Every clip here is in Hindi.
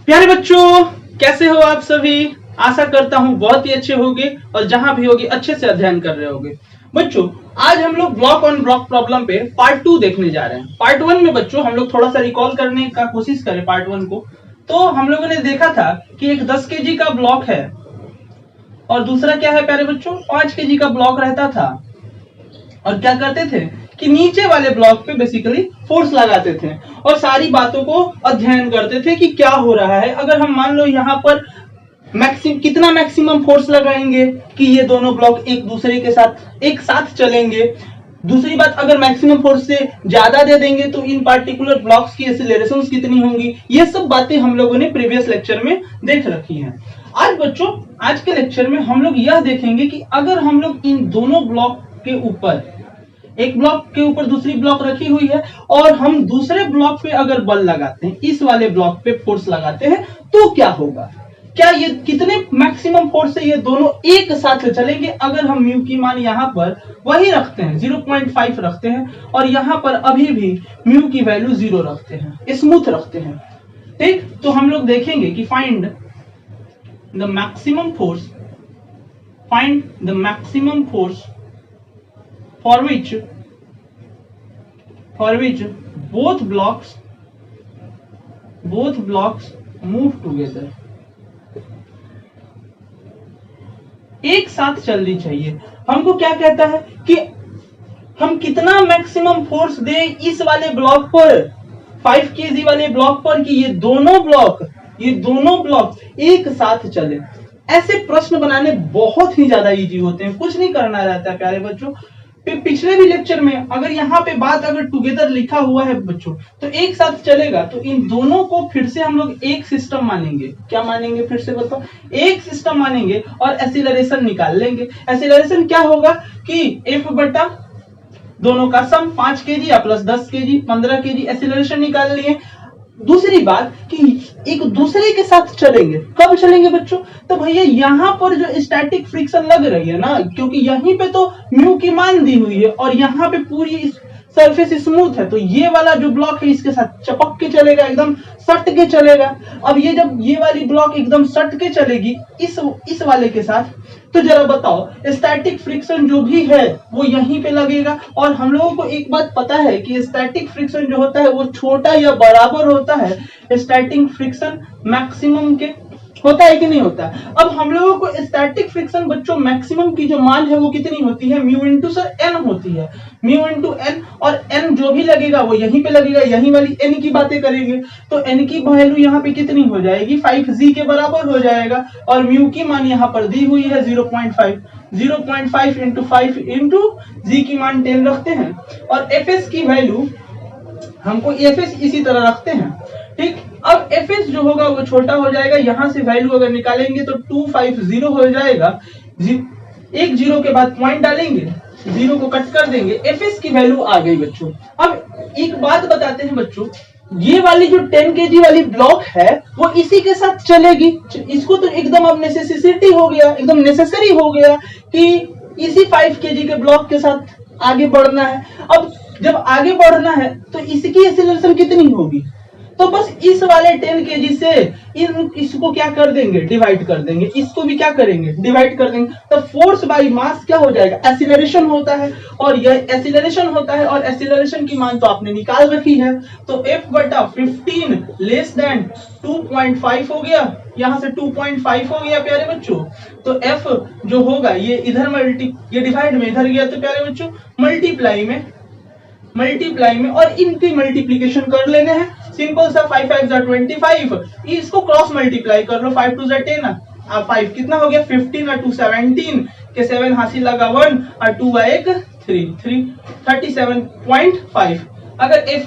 प्यारे बच्चों, कैसे हो आप सभी। आशा करता हूँ बहुत ही अच्छे होंगे और जहां भी होगे अच्छे से अध्ययन कर रहे होंगे। बच्चों, आज हम लोग ब्लॉक ऑन ब्लॉक प्रॉब्लम पे पार्ट 2 देखने जा रहे हैं। पार्ट 1 में बच्चों हम लोग थोड़ा सा रिकॉल करने का कोशिश करें पार्ट 1 को। तो हम लोगों ने देखा था कि एक 10 केजी का ब्लॉक है और दूसरा क्या है प्यारे बच्चों, 5 केजी का ब्लॉक रहता था। और क्या करते थे कि नीचे वाले ब्लॉक पे बेसिकली फोर्स लगाते थे और सारी बातों को अध्ययन करते थे कि क्या हो रहा है। अगर हम मान लो यहाँ पर कितना मैक्सिमम फोर्स लगाएंगे कि ये दोनों ब्लॉक एक दूसरे के साथ एक साथ चलेंगे। दूसरी बात, अगर मैक्सिमम फोर्स से ज्यादा दे देंगे तो इन पार्टिकुलर ब्लॉक्स की एक्सीलरेशंस कितनी होंगी। ये सब बातें हम लोगों ने प्रीवियस लेक्चर में देख रखी हैं। आज बच्चों, आज के लेक्चर में हम लोग यह देखेंगे कि अगर हम लोग इन दोनों ब्लॉक के ऊपर, एक ब्लॉक के ऊपर दूसरी ब्लॉक रखी हुई है और हम दूसरे ब्लॉक पे अगर बल लगाते हैं, इस वाले ब्लॉक पे फोर्स लगाते हैं, तो क्या होगा। क्या ये कितने मैक्सिमम फोर्स से ये दोनों एक साथ चलेंगे। अगर हम म्यू की मान यहाँ पर वही रखते हैं, 0.5 रखते हैं और यहाँ पर अभी भी म्यू की वैल्यू 0 रखते हैं, स्मूथ रखते हैं, ठीक। तो हम लोग देखेंगे कि find the maximum force, find the maximum force for which both blocks move together, एक साथ चलनी चाहिए। हमको क्या कहता है कि हम कितना मैक्सिमम फोर्स दे इस वाले ब्लॉक पर, 5 केजी वाले ब्लॉक पर, कि ये दोनों ब्लॉक एक साथ चले। ऐसे प्रश्न बनाने बहुत ही ज्यादा इजी होते हैं, कुछ नहीं करना रहता है प्यारे बच्चों। पिछले भी लेक्चर में अगर यहाँ पे बात अगर टुगेदर लिखा हुआ है बच्चों, तो एक साथ चलेगा, तो इन दोनों को फिर से हम लोग एक सिस्टम मानेंगे। क्या मानेंगे, फिर से बताओ, एक सिस्टम मानेंगे और एक्सीलरेशन निकाल लेंगे। एक्सीलरेशन क्या होगा कि F बटा दोनों का सम, 5 केजी या प्लस 10 केजी, 15 केजी एक्सीलरेशन निकाल लिए। दूसरी बात कि एक दूसरे के साथ चलेंगे। कब चलेंगे बच्चों, तो भैया यहाँ पर जो स्टैटिक फ्रिक्शन लग रही है ना, क्योंकि यहीं पे तो म्यू की मान दी हुई है और यहाँ पे पूरी सरफेस स्मूथ है, तो ये वाला जो ब्लॉक है इसके साथ चपक के चलेगा, एकदम सट के चलेगा। अब ये जब ये वाली ब्लॉक एकदम सट के चलेगी इस वाले के साथ, तो जरा बताओ स्टैटिक फ्रिक्शन जो भी है वो यहीं पे लगेगा। और हम लोगों को एक बात पता है कि स्टैटिक फ्रिक्शन जो होता है वो छोटा या बराबर होता है स्टैटिक फ्रिक्शन मैक्सिमम के, होता है कि नहीं होता। अब हम लोगों को स्टैटिक फ्रिक्शन बच्चों मैक्सिमम की जो मान है वो कितनी होती है, म्यू इंटू सर एन होती है, म्यू इंटू एन। और एन जो भी लगेगा वो यहीं पे लगेगा, यहीं वाली एन की बातें करेंगे, तो एन की वैल्यू यहाँ पे कितनी हो जाएगी, 5g के बराबर हो जाएगा। और म्यू की मान यहाँ पर दी हुई है 0.5, 0.5 इंटू 5 इंटू जी की मान 10 रखते हैं। और एफएस की वैल्यू हमको एफएस इसी तरह रखते हैं, ठीक। अब एफएस जो होगा वो छोटा हो जाएगा, यहां से वैल्यू अगर निकालेंगे तो 250 हो जाएगा। एक जीरो के बाद पॉइंट डालेंगे, जीरो को कट कर देंगे, एफएस की वैल्यू आ गई बच्चों। अब एक बात बताते हैं बच्चों, ये वाली जो 10 केजी वाली ब्लॉक है वो इसी के साथ चलेगी। इसको तो एकदम अब नेसेसिटी हो गया, एकदम नेसेसरी हो गया कि इसी 5 केजी के ब्लॉक के साथ आगे बढ़ना है। अब जब आगे बढ़ना है तो इसकी एक्सीलरेशन कितनी होगी, तो बस इस वाले 10 केजी से इसको क्या कर देंगे, डिवाइड कर देंगे, इसको भी क्या करेंगे, डिवाइड कर देंगे। तो फोर्स बाय मास क्या हो जाएगा, एक्सीलरेशन होता है। और यह एक्सीलरेशन होता है और एक्सीलरेशन की मान तो आपने निकाल रखी है, तो F बटा 15 लेस देन 2.5 हो गया, यहां से 2.5 हो गया प्यारे बच्चों। तो F जो होगा ये इधर ये डिवाइड में इधर गया, तो प्यारे बच्चों मल्टीप्लाई में और इनकी मल्टीप्लीकेशन कर लेने हैं। सिंपल सा 5 5 जा 25, इसको क्रॉस मल्टीप्लाई कर लो, 5 2 जा 10, अब 5 कितना हो गया 15 और 2 17 के 7 हासिल लगा 1 और 2 का 1 3 37.5। अगर F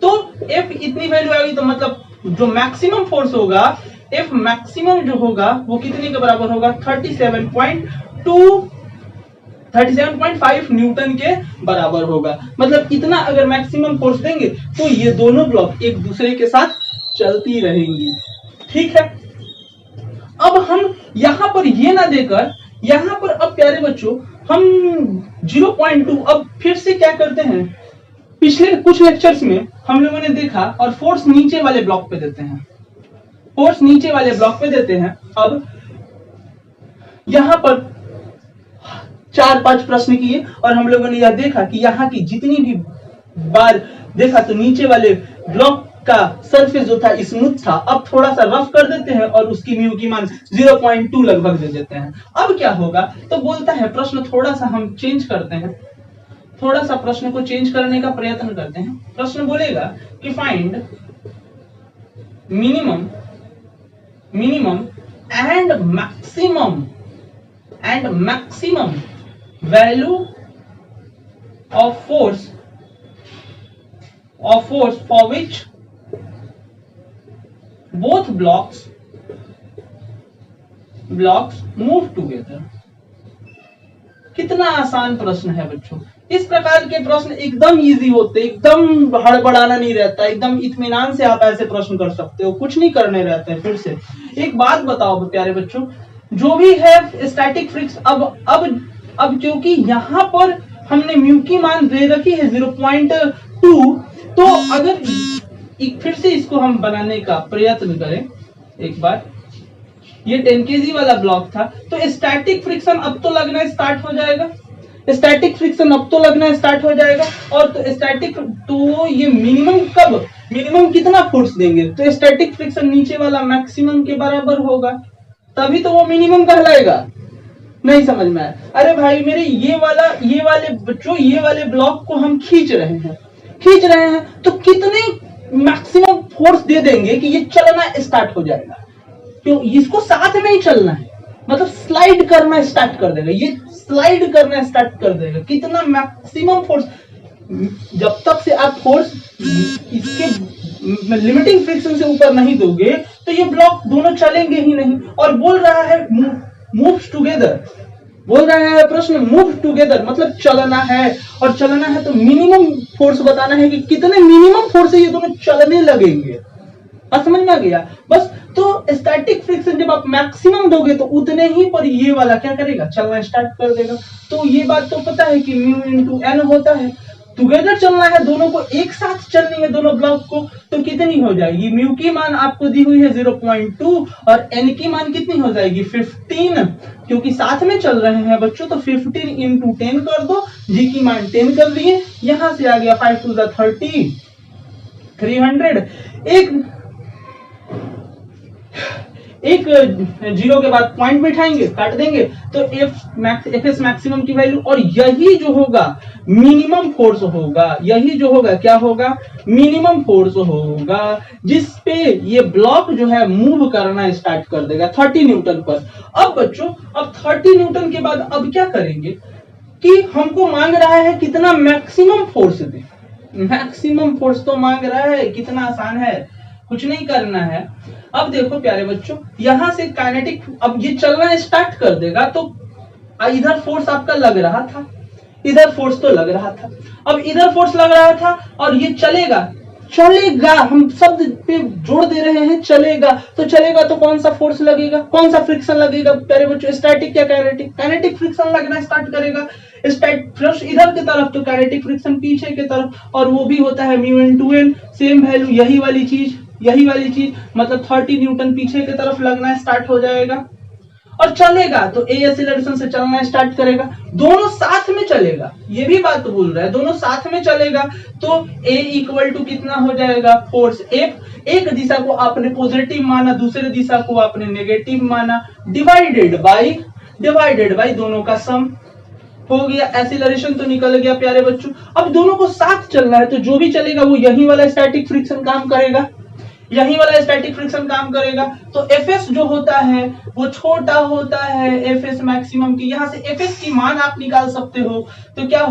तो F इतनी वैल्यू आएगी, तो मतलब जो मैक्सिमम फोर्स होगा F मैक्सिमम जो होगा वो कितने के बराबर होगा, 37.5 न्यूटन के बराबर होगा। मतलब इतना अगर मैक्सिमम फोर्स देंगे तो ये दोनों ब्लॉक एक दूसरे के साथ चलती रहेंगी, ठीक है। अब हम यहां पर ये ना देकर यहां पर अब प्यारे बच्चों हम 0.2 अब फिर से क्या करते हैं, पिछले कुछ लेक्चर्स में हम लोगों ने देखा और फोर्स नीचे वाले ब्लॉक पे देते हैं, फोर्स नीचे वाले ब्लॉक पे देते हैं। अब यहां पर 4-5 प्रश्न किए और हम लोगों ने यह देखा कि यहाँ की जितनी भी बार देखा तो नीचे वाले ब्लॉक का सरफेस जो था स्मूथ था, अब थोड़ा सा रफ कर देते हैं और उसकी म्यू की मान 0.2 लगभग दे देते हैं। अब क्या होगा, तो बोलता है प्रश्न थोड़ा सा हम चेंज करते हैं, थोड़ा सा प्रश्न को चेंज करने का प्रयत्न करते हैं। प्रश्न बोलेगा कि find minimum and maximum value of force for which both blocks move together। कितना आसान प्रश्न है बच्चों। इस प्रकार के प्रश्न एकदम इजी होते, एकदम हड़बड़ाना नहीं रहता, एकदम इत्मीनान से आप ऐसे प्रश्न कर सकते हो, कुछ नहीं करने रहते हैं। फिर से एक बात बताओ प्यारे बच्चों, जो भी है स्टैटिक फ्रिक्शन, अब क्योंकि यहां पर हमने म्यू की मान दे रखी है 0.2, तो अगर फिर से इसको हम बनाने का प्रयत्न करें एक बार, ये 10 kg वाला ब्लॉक था, तो स्टैटिक फ्रिक्शन अब तो लगना स्टार्ट हो जाएगा, स्टैटिक फ्रिक्शन अब तो लगना स्टार्ट हो जाएगा। और तो ये मिनिमम कितना फोर्स देंगे, तो स्टैटिक फ्रिक्शन नीचे वाला मैक्सिमम के बराबर होगा, तभी तो वो मिनिमम कहलाएगा। नहीं समझ में आया? अरे भाई मेरे ये वाले ब्लॉक को हम खींच रहे हैं तो कितने मैक्सिमम फोर्स दे देंगे कि ये चलना स्टार्ट हो जाएगा। क्यों? इसको साथ में ही चलना है, मतलब स्लाइड करना स्टार्ट कर देगा, ये स्लाइड करना स्टार्ट कर देगा। कितना मैक्सिमम फोर्स, जब तक से आप फोर्स इसके लिमिटिंग फ्रिक्शन से ऊपर नहीं दोगे तो ये ब्लॉक दोनों चलेंगे ही नहीं। और बोल रहा है मूव्स टुगेदर, बोल रहा है प्रश्न मूव टुगेदर, मतलब चलना है, और चलना है तो मिनिमम फोर्स बताना है कि कितने मिनिमम फोर्स से ये दोनों चलने लगेंगे। बात समझ में आ गया? बस तो स्टैटिक फ्रिक्शन जब आप मैक्सिमम दोगे तो उतने ही पर ये वाला क्या करेगा, चलना स्टार्ट कर देगा। तो ये बात तो पता है कि म्यू इनटू एन होता है, टुगेदर चलना है, दोनों को एक साथ चलनी है, दोनों ब्लॉक को, तो कितनी हो जाएगी, म्यू की मान आपको दी हुई है 0.2 और एन की मान कितनी हो जाएगी 15, क्योंकि साथ में चल रहे हैं बच्चों, तो 15 इंटू 10 कर दो, जी की मान 10 कर दिए, यहां से आ गया 5 to the 30 300। एक जीरो के बाद पॉइंट बिठाएंगे, काट देंगे, तो एफ एस मैक्सिमम की वैल्यू, और यही जो होगा मिनिमम फोर्स होगा, यही जो होगा क्या होगा, मिनिमम फोर्स होगा, जिसपे ये ब्लॉक जो है मूव करना स्टार्ट कर देगा 30 न्यूटन पर। अब बच्चों, अब 30 न्यूटन के बाद अब क्या करेंगे कि हमको मांग रहा है कितना मैक्सिमम फोर्स दे, मैक्सिमम फोर्स तो मांग रहा है, कितना आसान है, कुछ नहीं करना है। अब देखो प्यारे बच्चों, यहां से काइनेटिक, अब ये चलना स्टार्ट कर देगा, तो इधर फोर्स आपका लग रहा था, इधर फोर्स तो लग रहा था, अब इधर फोर्स लग रहा था और ये चलेगा, हम शब्द पे जोड़ दे रहे हैं, चलेगा, तो कौन सा फोर्स लगेगा, कौन सा फ्रिक्शन लगेगा प्यारे बच्चों, स्टैटिक या काइनेटिक? काइनेटिक फ्रिक्शन लगना स्टार्ट करेगा, फ्लश इधर की तरफ तो काइनेटिक फ्रिक्शन पीछे की तरफ, और वो भी होता है mu into n, same value, यही वाली चीज, मतलब 30 न्यूटन पीछे की तरफ लगना स्टार्ट हो जाएगा और चलेगा, तो ए एक्सीलरेशन से चलना स्टार्ट करेगा, दोनों साथ में चलेगा, ये भी बात बोल रहा है, दोनों साथ में चलेगा, तो ए इक्वल टू कितना हो जाएगा, फोर्स एफ, एक दिशा को आपने पॉजिटिव माना, दूसरे दिशा को आपने नेगेटिव माना, डिवाइडेड बाय दोनों का सम हो गया, एक्सीलरेशन तो निकल गया प्यारे बच्चों। अब दोनों को साथ चलना है, तो जो भी चलेगा वो यही वाला स्टैटिक फ्रिक्शन काम करेगा, तो एफएस जो होता है वो छोटा होता है एफएस मैक्सिमम की, यहां से एफएस की मान आप निकाल सकते हो, तो क्या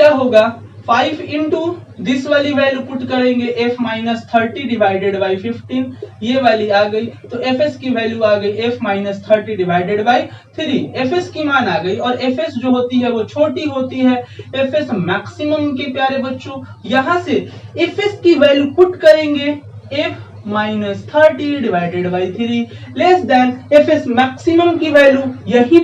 होगा 5 इंटू दिस वाली वैल्यू पुट करेंगे f माइनस 30 डिवाइडेड बाई 15, ये वाली आ गई, तो fs की वैल्यू आ गई f minus 30 divided by 3, fs की मान आ गई, और fs जो होती है वो छोटी होती है fs मैक्सिमम के प्यारे बच्चों, यहां से fs की वैल्यू पुट करेंगे f minus 30 divided by 3 less than fs maximum की वैल्यू यहीं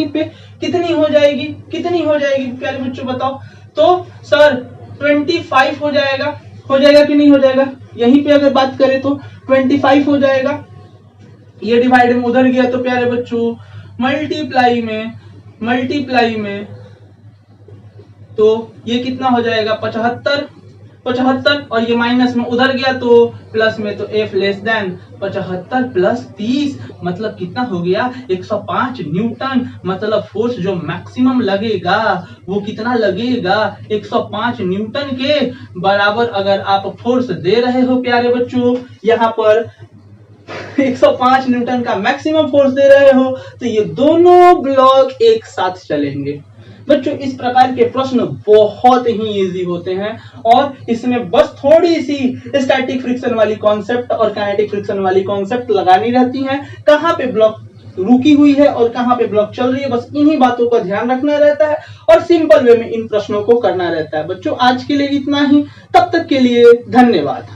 पे कितनी हो जाएगी प्यारे बच्चों बताओ, तो सर 25 हो जाएगा कि नहीं हो जाएगा, यहीं पे अगर बात करें तो 25 हो जाएगा, ये डिवाइड में उधर गया तो प्यारे बच्चों मल्टीप्लाई में तो ये कितना हो जाएगा 75 और ये माइनस में उधर गया तो प्लस में, तो F लेस देन 75 प्लस 30 मतलब कितना हो गया 105 न्यूटन। मतलब फोर्स जो मैक्सिमम लगेगा वो कितना लगेगा 105 न्यूटन के बराबर। अगर आप फोर्स दे रहे हो प्यारे बच्चों यहाँ पर 105 न्यूटन का मैक्सिमम फोर्स दे रहे हो तो ये दोनों ब्लॉक एक साथ चलेंगे। बच्चों इस प्रकार के प्रश्न बहुत ही इजी होते हैं और इसमें बस थोड़ी सी स्टैटिक फ्रिक्शन वाली कॉन्सेप्ट और काइनेटिक फ्रिक्शन वाली कॉन्सेप्ट लगानी रहती है, कहां पे ब्लॉक रुकी हुई है और कहां पे ब्लॉक चल रही है, बस इन्हीं बातों का ध्यान रखना रहता है और सिंपल वे में इन प्रश्नों को करना रहता है। बच्चों आज के लिए इतना ही, तब तक के लिए धन्यवाद।